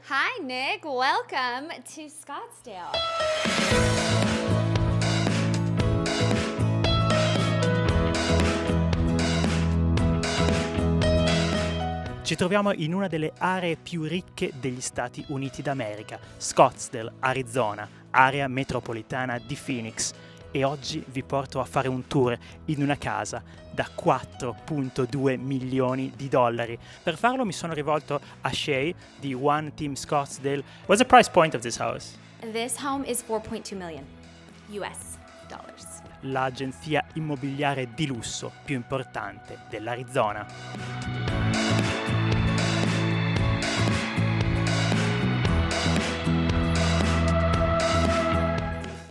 Hi, Nick. Welcome to Scottsdale. Ci troviamo in una delle aree più ricche degli Stati Uniti d'America, Scottsdale, Arizona, area metropolitana di Phoenix. E oggi vi porto a fare un tour in una casa da 4,2 milioni di dollari. Per farlo mi sono rivolto a Shay di One Team Scottsdale. What's the price point of this house? This home is 4.2 million US dollars. L'agenzia immobiliare di lusso più importante dell'Arizona.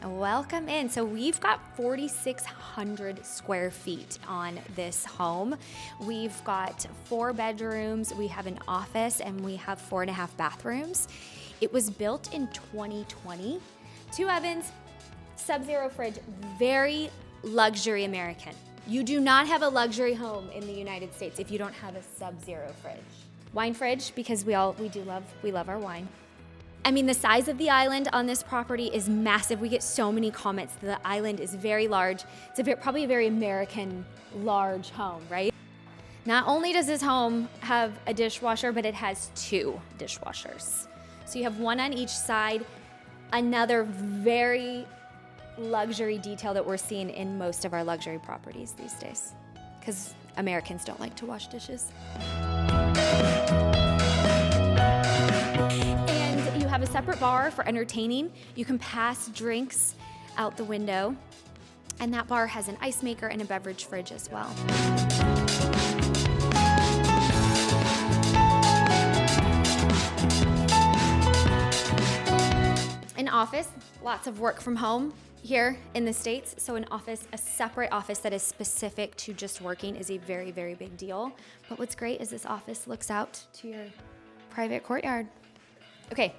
Welcome in. So we've got 4,600 square feet on this home. We've got 4 bedrooms, we have an office, and we have 4.5 bathrooms. It was built in 2020. 2 ovens, Sub-Zero fridge, very luxury American. You do not have a luxury home in the United States if you don't have a Sub-Zero fridge. Wine fridge, because we love our wine. I mean, the size of the island on this property is massive. We get so many comments that the island is very large. It's probably a very American large home, right? Not only does this home have a dishwasher, but it has 2 dishwashers. So you have one on each side. Another very luxury detail that we're seeing in most of our luxury properties these days, because Americans don't like to wash dishes. You have a separate bar for entertaining. You can pass drinks out the window. And that bar has an ice maker and a beverage fridge as well. An office, lots of work from home here in the States. So an office, a separate office that is specific to just working is a very, very big deal. But what's great is this office looks out to your private courtyard. Okay.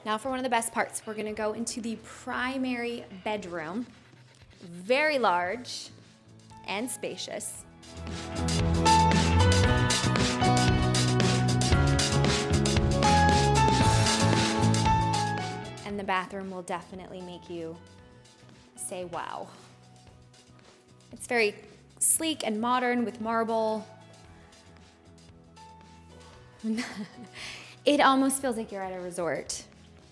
Now for one of the best parts, we're gonna go into the primary bedroom. Very large and spacious. And the bathroom will definitely make you say, wow. It's very sleek and modern with marble. It almost feels like you're at a resort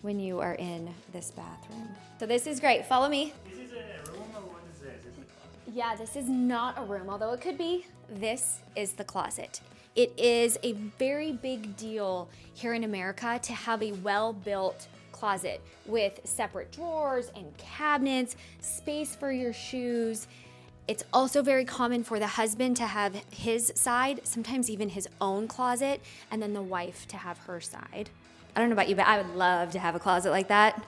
when you are in this bathroom. So this is great. Follow me. This is a room or what is this? Is it a closet? Yeah, this is not a room, although it could be. This is the closet. It is a very big deal here in America to have a well-built closet with separate drawers and cabinets, space for your shoes. It's also very common for the husband to have his side, sometimes even his own closet, and then the wife to have her side. I don't know about you, but I would love to have a closet like that.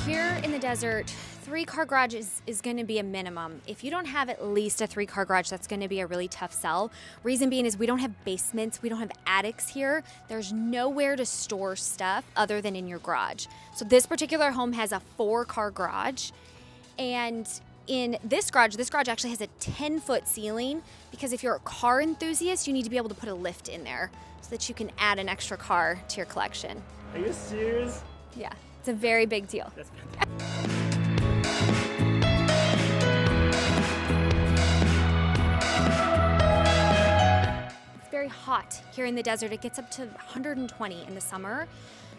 Here in the desert, 3-car garage is going to be a minimum. If you don't have at least a 3-car garage, that's going to be a really tough sell. Reason being is we don't have basements, we don't have attics here. There's nowhere to store stuff other than in your garage. So this particular home has a 4-car garage, and in this garage actually has a 10-foot ceiling, because if you're a car enthusiast, you need to be able to put a lift in there so that you can add an extra car to your collection. Are you serious? Yeah, it's a very big deal. That's fantastic. It's very hot here in the desert. It gets up to 120 in the summer.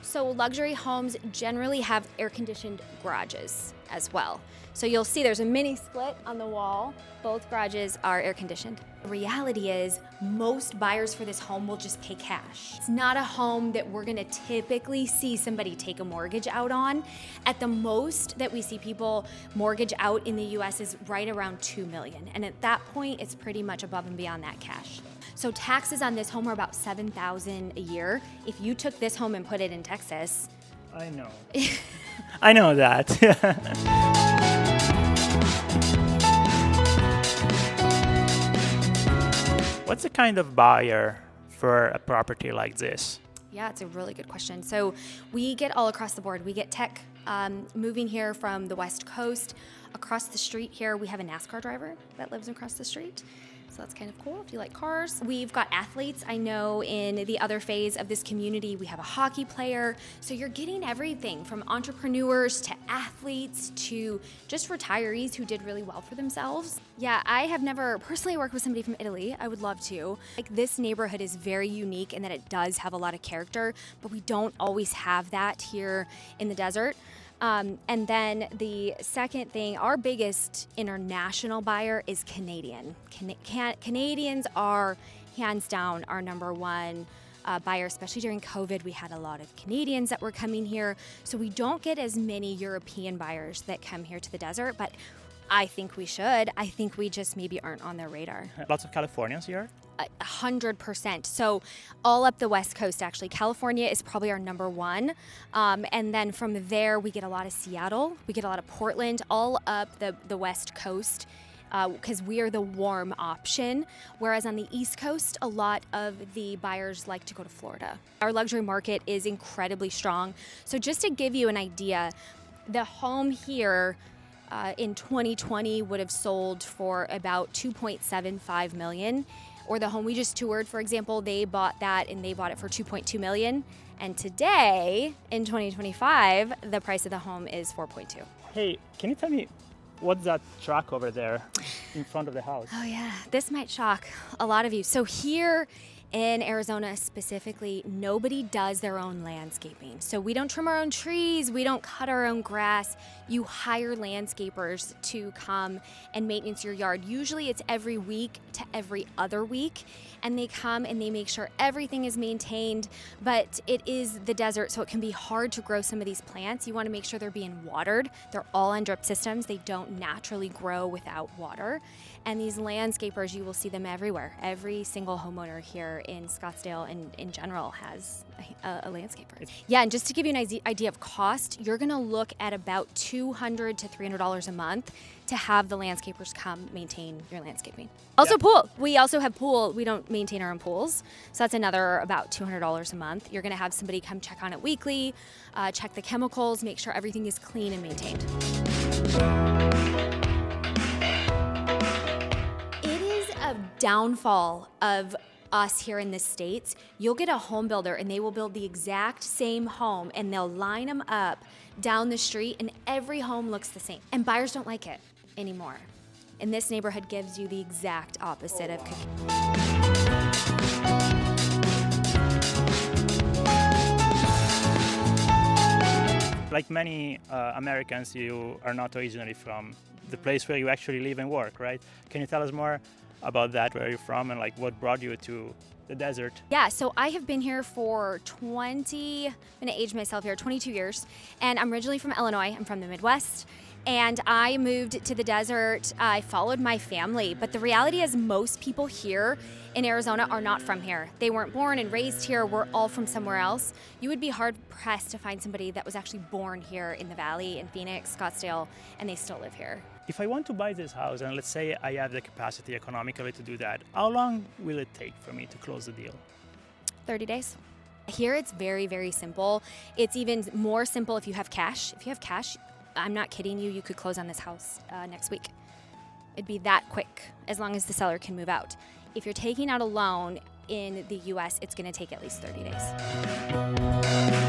So luxury homes generally have air-conditioned garages as well. So you'll see there's a mini split on the wall. Both garages are air-conditioned. The reality is most buyers for this home will just pay cash. It's not a home that we're gonna typically see somebody take a mortgage out on. At the most that we see people mortgage out in the US is right around $2 million. And at that point, it's pretty much above and beyond that cash. So taxes on this home are about $7,000 a year. If you took this home and put it in Texas, I know. I know that. What's the kind of buyer for a property like this? Yeah, it's a really good question. So we get all across the board. We get tech moving here from the West Coast. Across the street here, we have a NASCAR driver that lives across the street. So that's kind of cool if you like cars. We've got athletes. I know in the other phase of this community, we have a hockey player. So you're getting everything from entrepreneurs to athletes to just retirees who did really well for themselves. Yeah, I have never personally worked with somebody from Italy. I would love to. Like, this neighborhood is very unique in that it does have a lot of character, but we don't always have that here in the desert. And then the second thing, our biggest international buyer is Canadian. Canadians are hands down our number one buyer, especially during COVID. We had a lot of Canadians that were coming here. So we don't get as many European buyers that come here to the desert, but I think we should. I think we just maybe aren't on their radar. Lots of Californians here? 100%. So all up the West Coast, actually. California is probably our number one. And then from there, we get a lot of Seattle. We get a lot of Portland, all up the West Coast, because we are the warm option. Whereas on the East Coast, a lot of the buyers like to go to Florida. Our luxury market is incredibly strong. So just to give you an idea, the home here in 2020 would have sold for about $2.75 million. Or the home we just toured, for example, they bought that and they bought it for $2.2 million. And today, in 2025, the price of the home is $4.2. Hey, can you tell me what's that truck over there in front of the house? Oh yeah, this might shock a lot of you. So here in Arizona specifically, nobody does their own landscaping. So we don't trim our own trees, we don't cut our own grass. You hire landscapers to come and maintenance your yard. Usually it's every week to every other week. And they come and they make sure everything is maintained, but it is the desert, so it can be hard to grow some of these plants. You want to make sure they're being watered. They're all on drip systems. They don't naturally grow without water. And these landscapers, you will see them everywhere. Every single homeowner here in Scottsdale and in general has a landscaper. Yeah, and just to give you an idea of cost, you're gonna look at about $200 to $300 a month to have the landscapers come maintain your landscaping. Also pool. We also have pool. We don't maintain our own pools. So that's another about $200 a month. You're gonna have somebody come check on it weekly, check the chemicals, make sure everything is clean and maintained. It is a downfall of us here in the States. You'll get a home builder and they will build the exact same home and they'll line them up down the street and every home looks the same. And buyers don't like it anymore. And this neighborhood gives you the exact opposite of cooking. Like many Americans, you are not originally from the place where you actually live and work, right? Can you tell us more about that, where you're from and like what brought you to the desert? Yeah, so I have been here for I'm gonna age myself here, 22 years. And I'm originally from Illinois, I'm from the Midwest. And I moved to the desert, I followed my family. But the reality is most people here in Arizona are not from here. They weren't born and raised here, we're all from somewhere else. You would be hard pressed to find somebody that was actually born here in the Valley, in Phoenix, Scottsdale, and they still live here. If I want to buy this house, and let's say I have the capacity economically to do that, how long will it take for me to close the deal? 30 days. Here it's very, very simple. It's even more simple if you have cash. If you have cash, I'm not kidding you, you could close on this house next week. It'd be that quick, as long as the seller can move out. If you're taking out a loan in the US, it's gonna take at least 30 days.